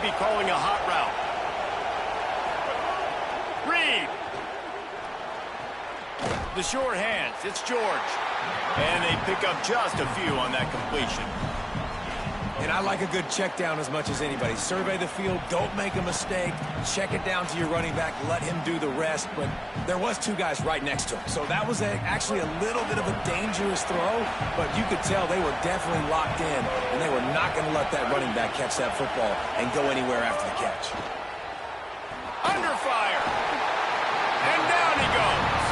might be calling a hot route. Reed. The short hands. It's George. And they pick up just a few on that completion. And I like a good check down as much as anybody. Survey the field, don't make a mistake, check it down to your running back, let him do the rest. But there was two guys right next to him. So that was actually a little bit of a dangerous throw, but you could tell they were definitely locked in, and they were not going to let that running back catch that football and go anywhere after the catch. Under fire. And down he goes.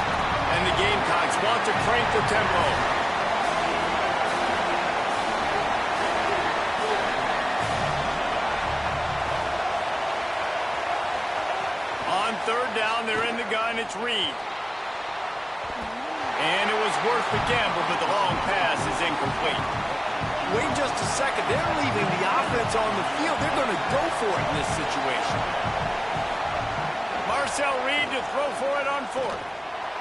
And the Gamecocks want to crank the tempo. Third down, they're in the gun, it's Reed. And it was worth the gamble, but the long pass is incomplete. Wait just a second, they're leaving the offense on the field. They're going to go for it in this situation. Marcel Reed to throw for it on fourth.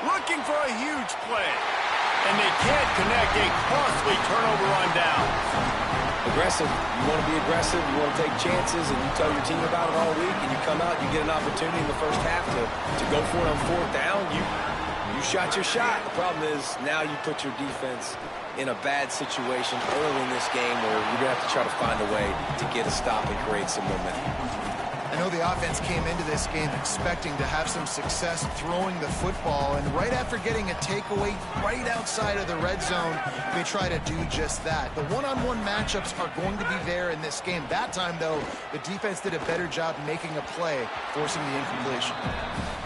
Looking for a huge play. And they can't connect a costly turnover on downs. Aggressive. You want to be aggressive, you want to take chances, and you tell your team about it all week, and you come out, you get an opportunity in the first half to go for it on fourth down. You shot your shot. The problem is now you put your defense in a bad situation early in this game where you're going to have to try to find a way to get a stop and create some momentum. I know the offense came into this game expecting to have some success throwing the football, and right after getting a takeaway right outside of the red zone, they try to do just that. The one-on-one matchups are going to be there in this game. That time, though, the defense did a better job making a play, forcing the incompletion.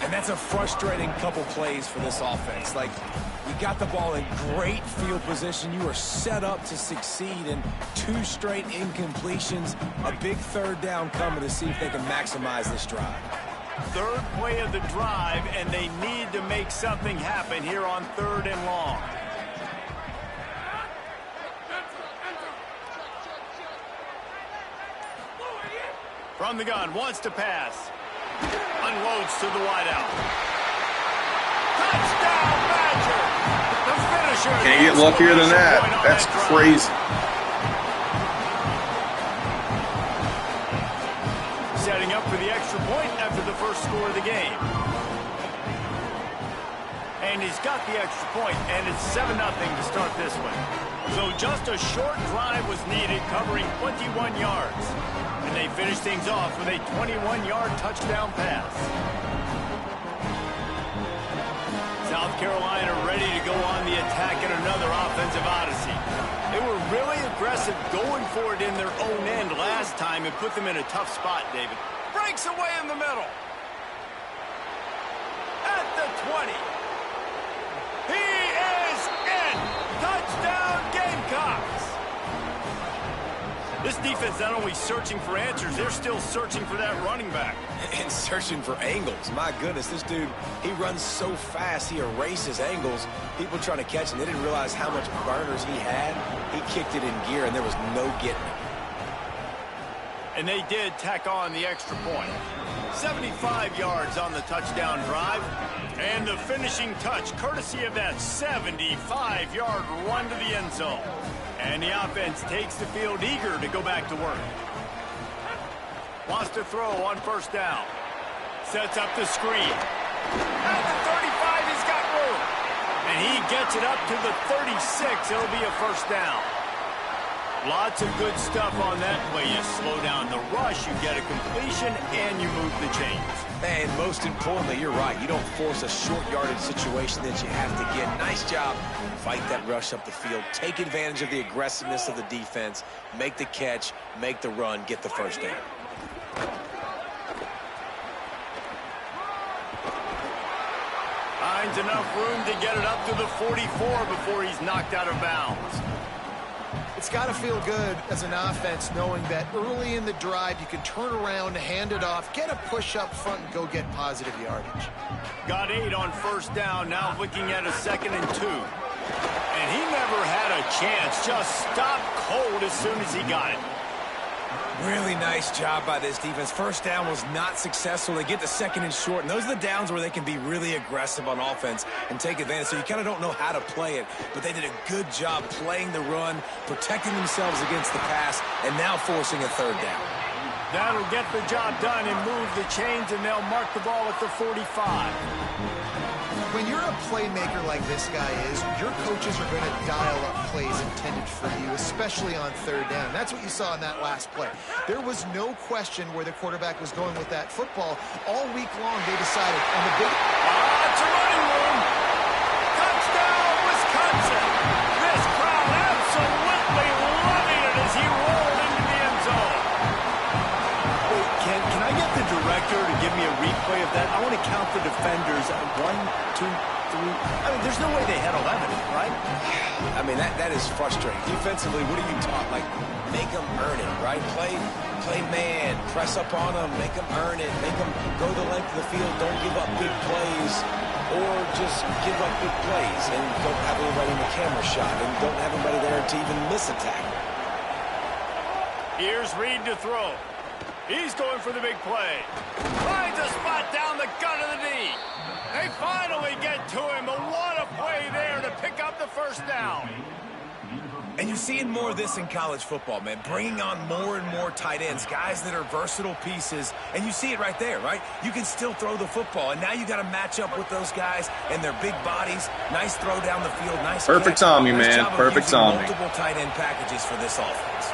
And that's a frustrating couple plays for this offense. Like, you got the ball in great field position. You are set up to succeed, and two straight incompletions, a big third down coming to see if they can maximize this drive. Third play of the drive, and they need to make something happen here on third and long. From the gun, wants to pass. Unloads to the wideout. Touchdown, Badger! The finisher. Can't get luckier than that. That's crazy. Setting up for the extra point after the first score of the game. And he's got the extra point, and it's 7-0 to start this one. So just a short drive was needed, covering 21 yards. And they finish things off with a 21-yard touchdown pass. South Carolina ready to go on the attack in another offensive odyssey. They were really aggressive going for it in their own end last time and put them in a tough spot, David. Breaks away in the middle. At the 20. He is in. Touchdown, Gamecocks. This defense not only searching for answers, they're still searching for that running back. And searching for angles. My goodness, this dude, he runs so fast, he erases angles. People trying to catch him, they didn't realize how much burners he had. He kicked it in gear, and there was no getting it. And they did tack on the extra point. 75 yards on the touchdown drive. And the finishing touch, courtesy of that 75-yard run to the end zone. And the offense takes the field eager to go back to work. Wants to throw on first down. Sets up the screen. At the 35, he's got room. And he gets it up to the 36. It'll be a first down. Lots of good stuff on that play. You slow down the rush, you get a completion, and you move the chains. And most importantly, you're right. You don't force a short yardage situation that you have to get. Nice job. Fight that rush up the field. Take advantage of the aggressiveness of the defense. Make the catch, make the run, get the first down. Finds enough room to get it up to the 44 before he's knocked out of bounds. It's got to feel good as an offense knowing that early in the drive you can turn around, hand it off, get a push up front, and go get positive yardage. Got 8 on first down, now looking at a 2nd and 2. And he never had a chance, just stopped cold as soon as he got it. Really nice job by this defense. First down was not successful. They get the 2nd and short, and those are the downs where they can be really aggressive on offense and take advantage. So you kind of don't know how to play it, but they did a good job playing the run, protecting themselves against the pass, and now forcing a third down. That'll get the job done and move the chains, and they'll mark the ball at the 45. When you're a playmaker like this guy is, your coaches are going to dial up plays intended for you, especially on third down. That's what you saw in that last play. There was no question where the quarterback was going with that football. All week long, they decided on the big... It's a running room. Touchdown, Wisconsin. This crowd absolutely loving it as he rolled into the end zone. Wait, can I get the director to give me a replay of that? I want to count the defenders. 1, 2, 3. I mean, there's no way they had 11, right? I mean, that is frustrating. Defensively, what are you taught? Like, make them earn it, right? Play man, press up on them, make them earn it, make them go the length of the field, don't give up big plays, or just give up big plays and don't have anybody in the camera shot and don't have anybody there to even miss a tackle. Here's Reed to throw. He's going for the big play. Finds a spot down the gut of the knee. They finally get to him, but what a play there to pick up the first down. And you're seeing more of this in college football, man. Bringing on more and more tight ends, guys that are versatile pieces. And you see it right there, right? You can still throw the football. And now you got to match up with those guys and their big bodies. Nice throw down the field. Nice perfect catch. on me, nice man. Perfect on me. Multiple tight end packages for this offense.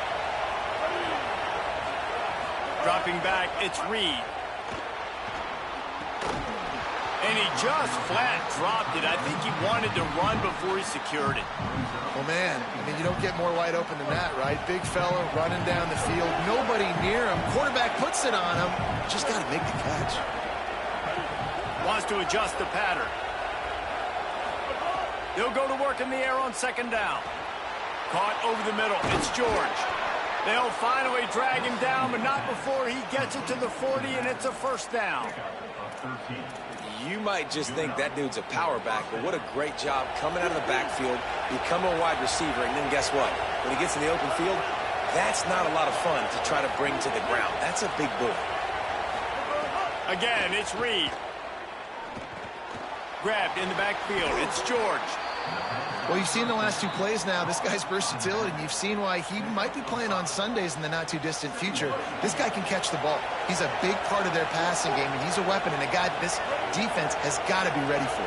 Dropping back, it's Reed. And he just flat dropped it. I think he wanted to run before he secured it. Well, man, I mean, you don't get more wide open than that, right? Big fella running down the field. Nobody near him. Quarterback puts it on him. Just got to make the catch. Wants to adjust the pattern. He'll go to work in the air on second down. Caught over the middle. It's George. They'll finally drag him down, but not before he gets it to the 40, and it's a first down. You might just think that dude's a power back, but what a great job coming out of the backfield, become a wide receiver, and then guess what? When he gets in the open field, that's not a lot of fun to try to bring to the ground. That's a big boy. Again, it's Reed. Grabbed in the backfield. It's George. Well, you've seen the last two plays now. This guy's versatility, and you've seen why he might be playing on Sundays in the not-too-distant future. This guy can catch the ball. He's a big part of their passing game, and he's a weapon, and a guy that this defense has got to be ready for.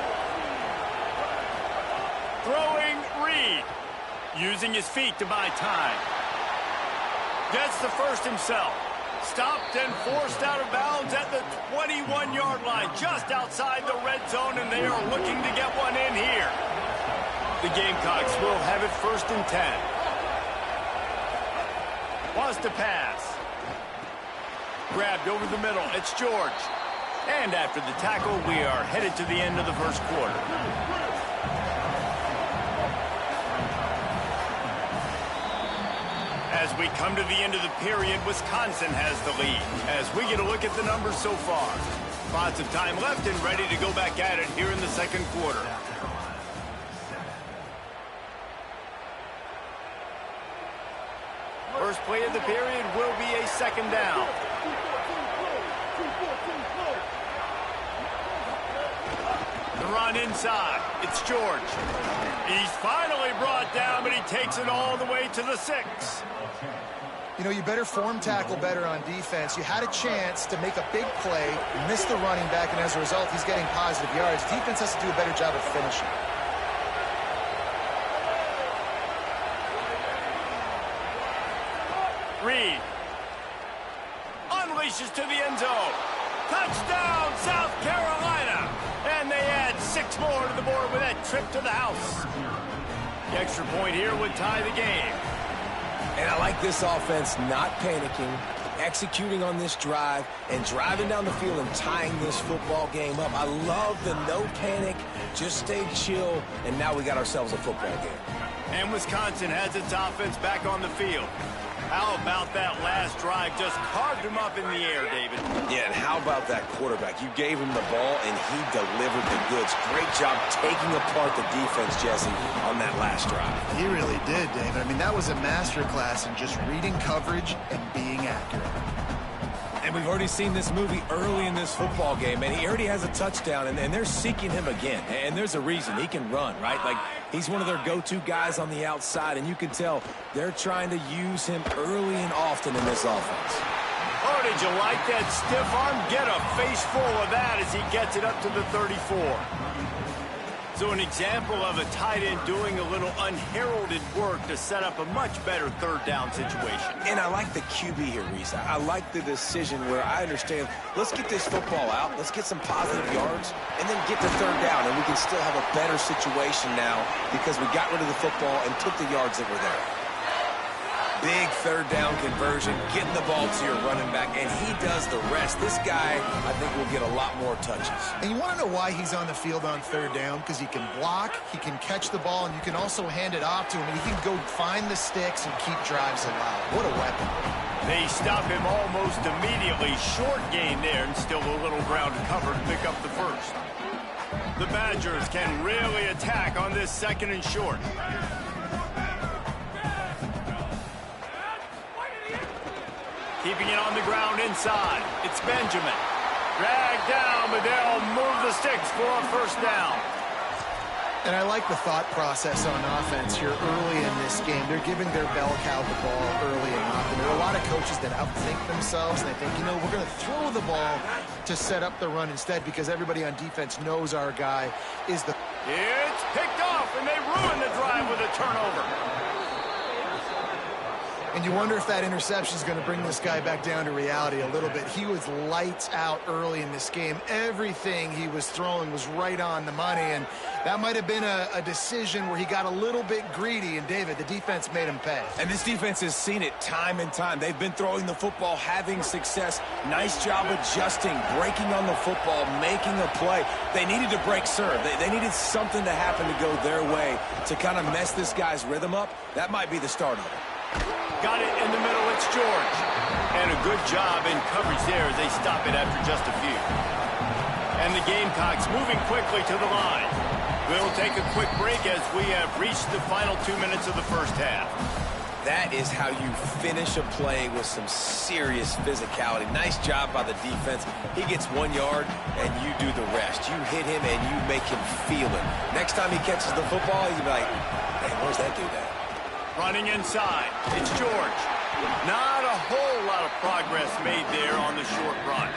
Throwing Reed. Using his feet to buy time. Gets the first himself. Stopped and forced out of bounds at the 21-yard line, just outside the red zone, and they are looking to get one in here. The Gamecocks will have it 1st and 10. Wants to pass. Grabbed over the middle. It's George. And after the tackle, we are headed to the end of the first quarter. As we come to the end of the period, Wisconsin has the lead. As we get a look at the numbers so far. Lots of time left and ready to go back at it here in the second quarter. First play of the period will be a second down. The run inside. It's George. He's finally brought down, but he takes it all the way to the 6. You know, you better form tackle better on defense. You had a chance to make a big play, missed the running back, and as a result, he's getting positive yards. Defense has to do a better job of finishing. Reed unleashes to the end zone. Touchdown, South Carolina. And they add 6 more to the board with that trip to the house. The extra point here would tie the game. And I like this offense not panicking, executing on this drive, and driving down the field and tying this football game up. I love the no panic, just stay chill, and now we got ourselves a football game. And Wisconsin has its offense back on the field. How about that last drive? Just carved him up in the air, David. Yeah, and how about that quarterback? You gave him the ball, and he delivered the goods. Great job taking apart the defense, Jesse, on that last drive. He really did, David. I mean, that was a masterclass in just reading coverage and being accurate. And we've already seen this movie early in this football game, and he already has a touchdown, and they're seeking him again. And there's a reason. He can run, right? Like, he's one of their go-to guys on the outside, and you can tell they're trying to use him early and often in this offense. Oh, Boy, did you like that stiff arm? Get a face full of that as he gets it up to the 34. So an example of a tight end doing a little unheralded work to set up a much better third down situation. And I like the QB here, Reese. I like the decision where I understand, let's get this football out, let's get some positive yards, and then get to third down, and we can still have a better situation now because we got rid of the football and took the yards that were there. Big third down conversion, getting the ball to your running back, and he does the rest. This guy, I think, will get a lot more touches. And you want to know why he's on the field on third down? Because he can block, he can catch the ball, and you can also hand it off to him, and he can go find the sticks and keep drives alive. What a weapon. They stop him almost immediately. Short gain there, and still a little ground to cover to pick up the first. The Badgers can really attack on this second and short. Keeping it on the ground inside. It's Benjamin. Dragged down, but they'll move the sticks for a first down. And I like the thought process on offense here early in this game. They're giving their bell cow the ball early and often. There are a lot of coaches that outthink themselves, and they think, you know, we're going to throw the ball to set up the run instead because everybody on defense knows our guy is the... It's picked off, and they ruin the drive with a turnover. And you wonder if that interception is going to bring this guy back down to reality a little bit. He was lights out early in this game. Everything he was throwing was right on the money, and that might have been a decision where he got a little bit greedy, and David, the defense made him pay. And this defense has seen it time and time. They've been throwing the football, having success. Nice job adjusting, breaking on the football, making a play. They needed to break serve. They needed something to happen to go their way to kind of mess this guy's rhythm up. That might be the start of it. Got it in the middle, it's George. And a good job in coverage there as they stop it after just a few. And the Gamecocks moving quickly to the line. We'll take a quick break as we have reached the final 2 minutes of the first half. That is how you finish a play with some serious physicality. Nice job by the defense. He gets 1 yard, and you do the rest. You hit him, and you make him feel it. Next time he catches the football, he's going to be like, hey, where's that dude at? Running inside, it's George. Not a whole lot of progress made there on the short run.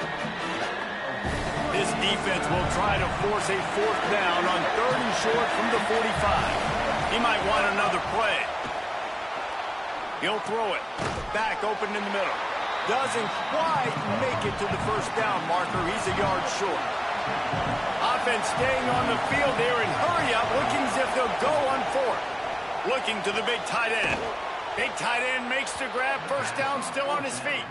This defense will try to force a fourth down on third and short from the 45. He might want another play. He'll throw it. Back open in the middle. Doesn't quite make it to the first down marker. He's a yard short. Offense staying on the field there and hurry up, looking as if they'll go on fourth. Looking to the big tight end. Big tight end makes the grab. First down, still on his feet.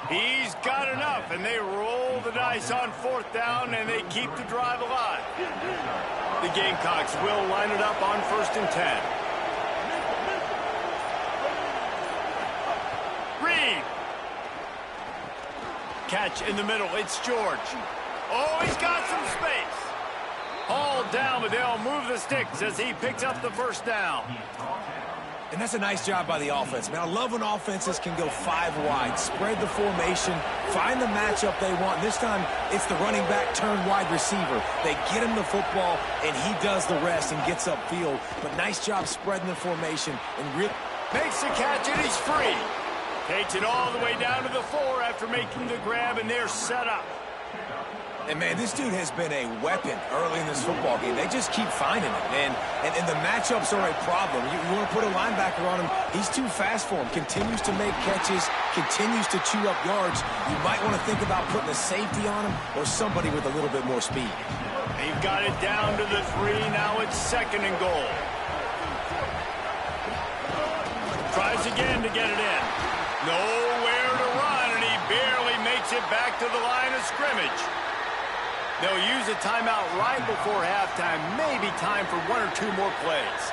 He's got enough, and they roll the dice on fourth down, and they keep the drive alive. The Gamecocks will line it up on 1st and 10. Reed. Catch in the middle. It's George. Oh, he's got some space. Hauled down, but they'll move the sticks as he picks up the first down. And that's a nice job by the offense. Man, I love when offenses can go 5 wide, spread the formation, find the matchup they want. This time, it's the running back turned wide receiver. They get him the football, and he does the rest and gets upfield. But nice job spreading the formation. And really makes the catch, and he's free. Takes it all the way down to the 4 after making the grab, and they're set up. And, man, this dude has been a weapon early in this football game. They just keep finding it. And the matchups are a problem. You want to put a linebacker on him. He's too fast for him. Continues to make catches, continues to chew up yards. You might want to think about putting a safety on him or somebody with a little bit more speed. They've got it down to the 3. Now it's 2nd and goal. Tries again to get it in. Nowhere to run, and he barely makes it back to the line of scrimmage. They'll use a timeout right before halftime. Maybe time for 1 or 2 more plays.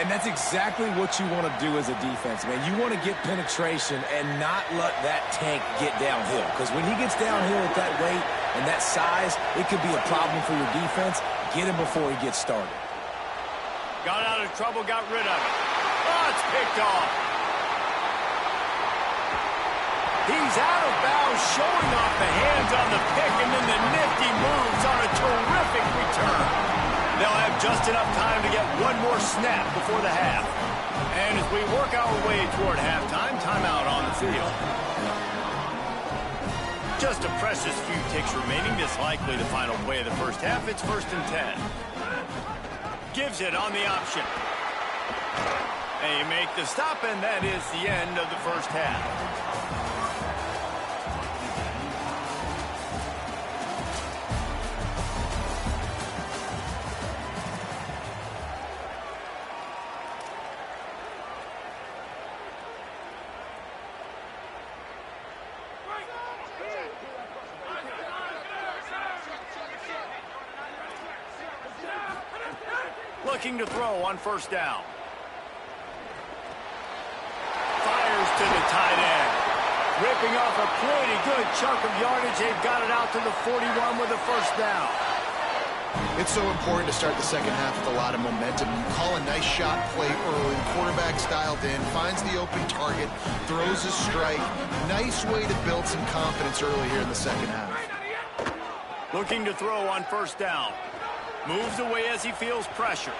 And that's exactly what you want to do as a defense, man. You want to get penetration and not let that tank get downhill. Because when he gets downhill at that weight and that size, it could be a problem for your defense. Get him before he gets started. Got out of trouble, got rid of it. Oh, it's picked off. He's out of bounds, showing off the hands on the pick, and then the nifty moves on a terrific return. They'll have just enough time to get 1 more snap before the half. And as we work our way toward halftime, timeout on the field. Just a precious few ticks remaining. This likely the final play of the first half. It's 1st and 10. Gives it on the option. They make the stop, and that is the end of the first half. Looking to throw on 1st down. Fires to the tight end. Ripping off a pretty good chunk of yardage. They've got it out to the 41 with a 1st down. It's so important to start the second half with a lot of momentum. You call a nice shot play early. Quarterback's dialed in, finds the open target, throws a strike. Nice way to build some confidence early here in the second half. Looking to throw on 1st down. Moves away as he feels pressure.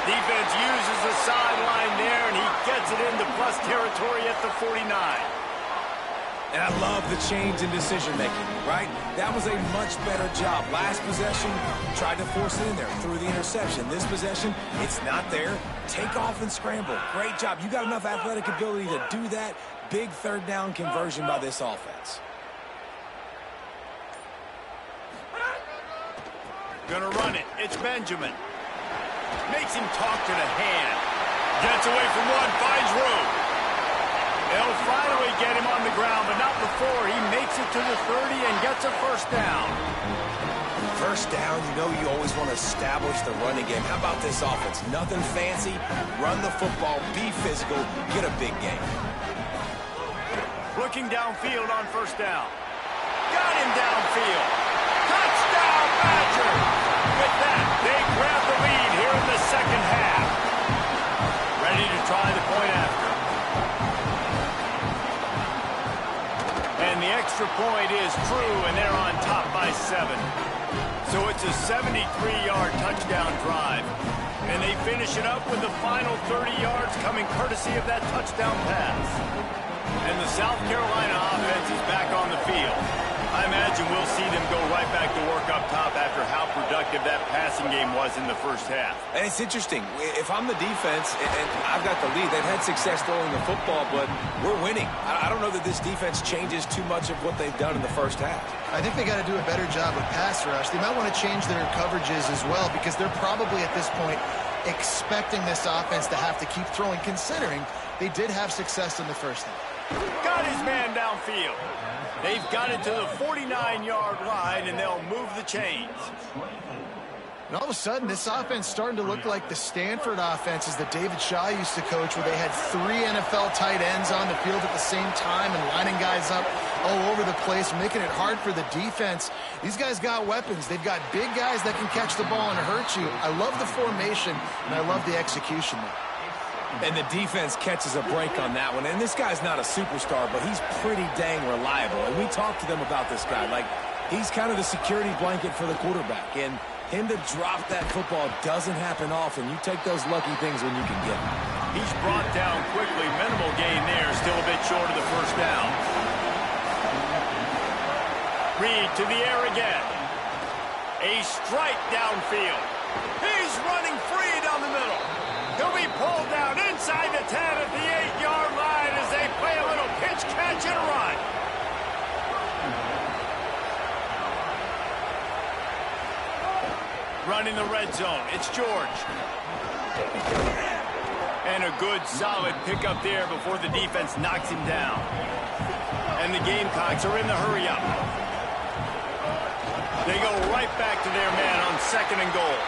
Defense uses the sideline there, and he gets it into plus territory at the 49. And I love the change in decision-making, right? That was a much better job. Last possession, tried to force it in there, threw the interception. This possession, it's not there. Take off and scramble. Great job. You got enough athletic ability to do that. Big 3rd down conversion by this offense. Gonna run it. It's Benjamin. Makes him talk to the hand. Gets away from one, finds room. They'll finally get him on the ground, but not before he makes it to the 30 and gets a 1st down. 1st down, you know you always want to establish the running game. How about this offense? Nothing fancy. Run the football, be physical, get a big game. Looking downfield on 1st down. Got him downfield. Touchdown, Badgers! With that, they grab the lead here in the second half. Ready to try the point after. And the extra point is true, and they're on top by 7. So it's a 73-yard touchdown drive. And they finish it up with the final 30 yards coming courtesy of that touchdown pass. And the South Carolina offense is back on the field. I imagine we'll see them go right back to work up top after how productive that passing game was in the first half. And it's interesting. If I'm the defense and I've got the lead, they've had success throwing the football, but we're winning. I don't know that this defense changes too much of what they've done in the first half. I think they got to do a better job with pass rush. They might want to change their coverages as well because they're probably at this point expecting this offense to have to keep throwing, considering they did have success in the first half. Got his man downfield. They've got it to the 49-yard line, and they'll move the chains. And all of a sudden, this offense starting to look like the Stanford offenses that David Shaw used to coach, where they had 3 NFL tight ends on the field at the same time and lining guys up all over the place, making it hard for the defense. These guys got weapons. They've got big guys that can catch the ball and hurt you. I love the formation, and I love the execution there. And the defense catches a break on that one. And this guy's not a superstar, but he's pretty dang reliable. And we talked to them about this guy. Like, he's kind of the security blanket for the quarterback. And him to drop that football doesn't happen often. You take those lucky things when you can get them. He's brought down quickly. Minimal gain there. Still a bit short of the 1st down. Reed to the air again. A strike downfield. He's running free down the middle. He'll be pulled down inside the 10 at the 8-yard line as they play a little pitch, catch, and run. Running the red zone. It's George. And a good, solid pickup there before the defense knocks him down. And the Gamecocks are in the hurry-up. They go right back to their man on 2nd and goal.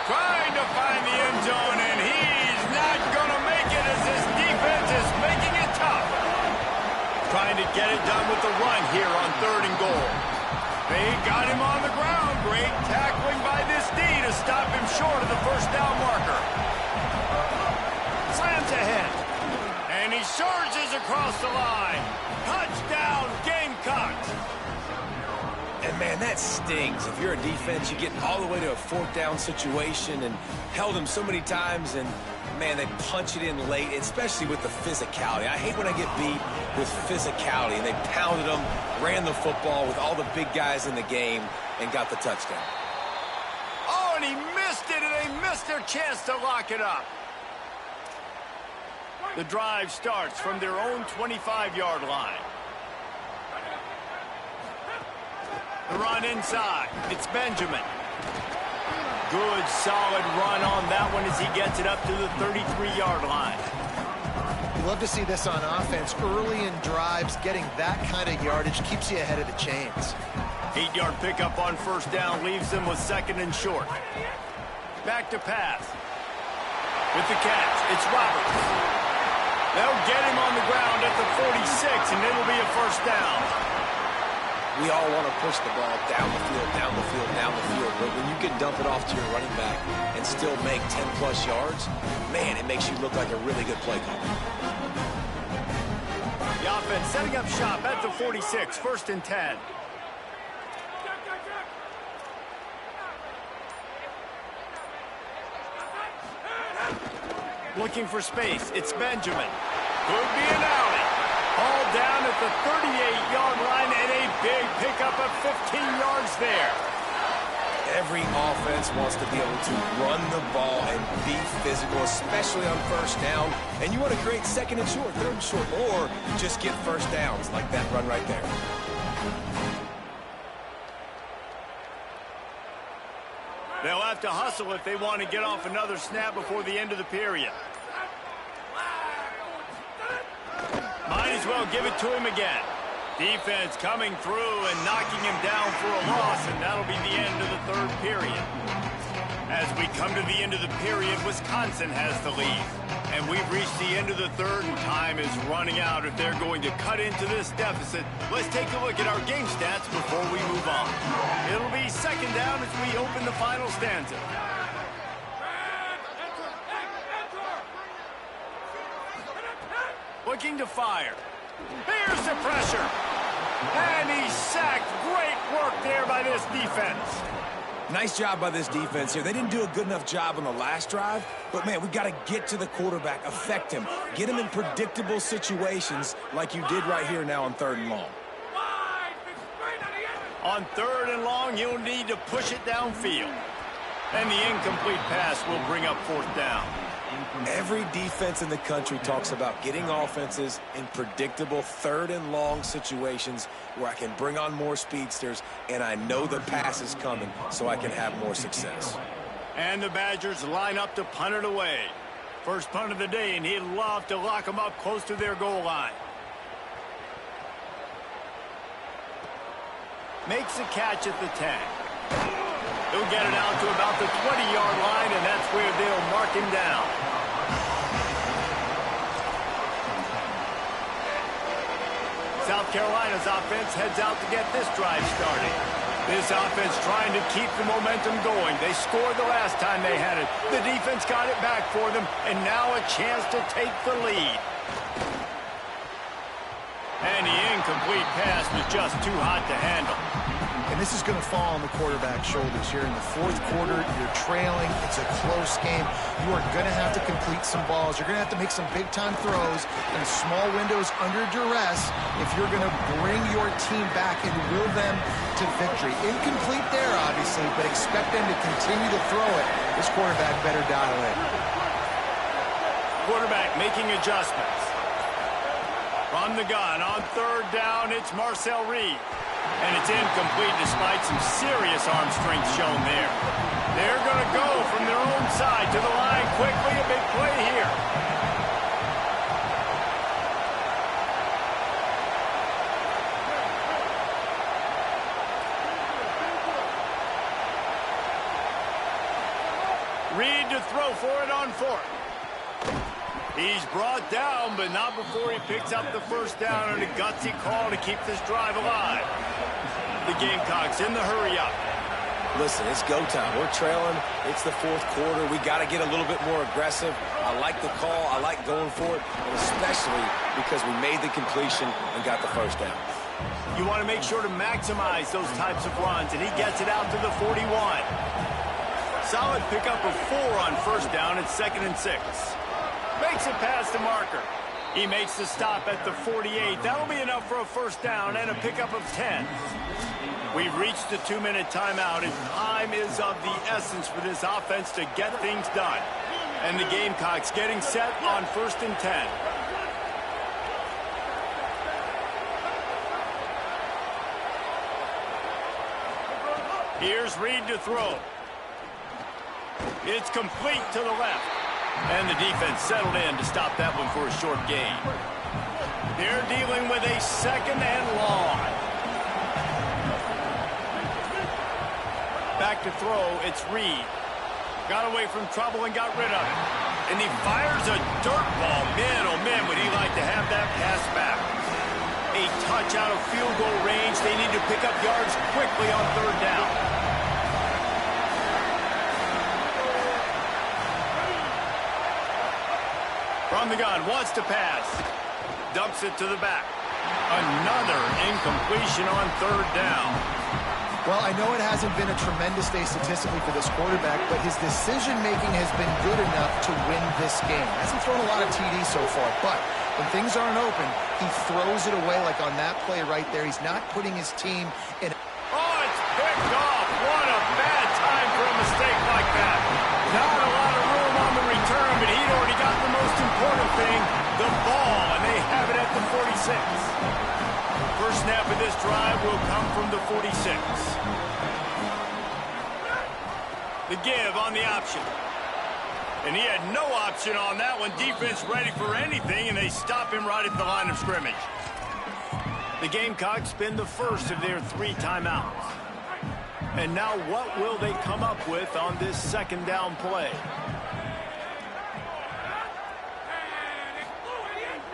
Trying to find the end zone, and he's not going to make it as this defense is making it tough. Trying to get it done with the run here on 3rd and goal. They got him on the ground. Great tackling by this D to stop him short of the 1st down marker. Slams ahead. And he surges across the line. Touchdown, Gamecocks. And, man, that stings. If you're a defense, you get all the way to a 4th down situation and held them so many times, and, man, they punch it in late, especially with the physicality. I hate when I get beat with physicality, and they pounded them, ran the football with all the big guys in the game, and got the touchdown. Oh, and he missed it, and they missed their chance to lock it up. The drive starts from their own 25-yard line. The run inside. It's Benjamin. Good, solid run on that one as he gets it up to the 33-yard line. You love to see this on offense. Early in drives, getting that kind of yardage keeps you ahead of the chains. 8-yard pickup on first down leaves them with second and short. Back to pass. With the catch, it's Roberts. They'll get him on the ground at the 46, and it'll be a first down. We all want to push the ball down the field, down the field, down the field. But when you can dump it off to your running back and still make 10-plus yards, man, it makes you look like a really good play caller. The offense setting up shop at the 46, first and 10. Looking for space. It's Benjamin. Could be an alley. All down at the 38-yard line, and a big pickup of 15 yards there. Every offense wants to be able to run the ball and be physical, especially on first down. And you want to create second and short, third and short, or just get first downs like that run right there. They'll have to hustle if they want to get off another snap before the end of the period. Might as well give it to him again. Defense coming through and knocking him down for a loss, and that'll be the end of the third period. As we come to the end of the period, Wisconsin has the lead. And we've reached the end of the third, and time is running out if they're going to cut into this deficit. Let's take a look at our game stats before we move on. It'll be second down as we open the final stanza. Looking to fire. Here's the pressure. And he's sacked. Great work there by this defense. Nice job by this defense here. They didn't do a good enough job on the last drive, but, man, we got to get to the quarterback, affect him, get him in predictable situations like you did right here now on third and long. On third and long, you'll need to push it downfield. And the incomplete pass will bring up fourth down. Every defense in the country talks about getting offenses in predictable third and long situations where I can bring on more speedsters and I know the pass is coming so I can have more success. And the Badgers line up to punt it away. First punt of the day, and he'd love to lock them up close to their goal line. Makes a catch at the 10. He'll get it out to about the 20-yard line, and that's where they'll mark him down. South Carolina's offense heads out to get this drive started. This offense trying to keep the momentum going. They scored the last time they had it. The defense got it back for them, and now a chance to take the lead. And the incomplete pass was just too hot to handle. And this is going to fall on the quarterback's shoulders here in the fourth quarter. You're trailing. It's a close game. You are going to have to complete some balls. You're going to have to make some big-time throws in small windows under duress if you're going to bring your team back and will them to victory. Incomplete there, obviously, but expect them to continue to throw it. This quarterback better dial in. Quarterback making adjustments. From the gun on third down, it's Marcel Reed. And it's incomplete despite some serious arm strength shown there. They're going to go from their own side to the line quickly. A big play here. Reed to throw for it on fourth. He's brought down, but not before he picks up the first down, and a gutsy call to keep this drive alive. The Gamecocks in the hurry-up. Listen, it's go time. We're trailing. It's the fourth quarter. We got to get a little bit more aggressive. I like the call. I like going for it, and especially because we made the completion and got the first down. You want to make sure to maximize those types of runs, and he gets it out to the 41. Solid pickup of 4 on first down. It's 2nd and 6. Makes it past the marker. He makes the stop at the 48. That'll be enough for a first down and a pickup of 10. We've reached the 2-minute timeout, and time is of the essence for this offense to get things done. And the Gamecocks getting set on 1st and 10. Here's Reed to throw. It's complete to the left. And the defense settled in to stop that one for a short gain. They're dealing with a 2nd and long. Back to throw, it's Reed. Got away from trouble and got rid of it. And he fires a dirt ball. Man, oh man, would he like to have that pass back. A touch out of field goal range. They need to pick up yards quickly on 3rd down. From the gun, wants to pass. Dumps it to the back. Another incompletion on 3rd down. Well, I know it hasn't been a tremendous day statistically for this quarterback, but his decision-making has been good enough to win this game. Hasn't thrown a lot of TDs so far, but when things aren't open, he throws it away like on that play right there. He's not putting his team in. Oh, it's picked off. What a bad time for a mistake like that. Not a lot of room on the return, but he'd already got the most important thing, the ball, and they have it at the 46. First snap of this drive will come from the 46. The give on the option. And he had no option on that one. Defense ready for anything, and they stop him right at the line of scrimmage. The Gamecocks spend the first of their 3 timeouts. And now what will they come up with on this 2nd down play?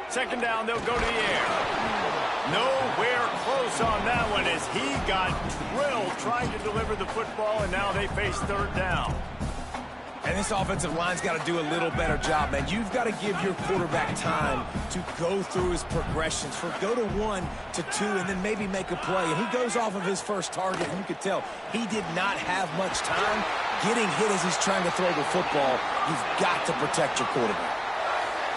2nd down, they'll go to the air. Nowhere close on that one as he got drilled trying to deliver the football, and now they face 3rd down. And this offensive line's got to do a little better job, man. You've got to give your quarterback time to go through his progressions. Go to 1 to 2 and then maybe make a play. And he goes off of his first target, and you could tell he did not have much time getting hit as he's trying to throw the football. You've got to protect your quarterback.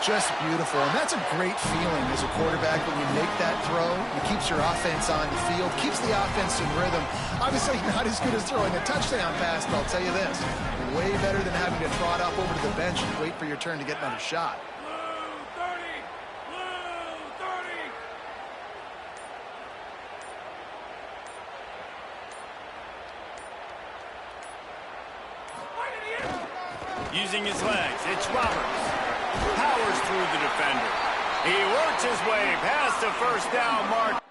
Just beautiful, and that's a great feeling as a quarterback when you make that throw. It keeps your offense on the field, keeps the offense in rhythm. Obviously not as good as throwing a touchdown pass, but I'll tell you this, way better than having to trot up over to the bench and wait for your turn to get another shot. Using his legs, it's Roberts. Powers through the defender. He works his way past the first down mark.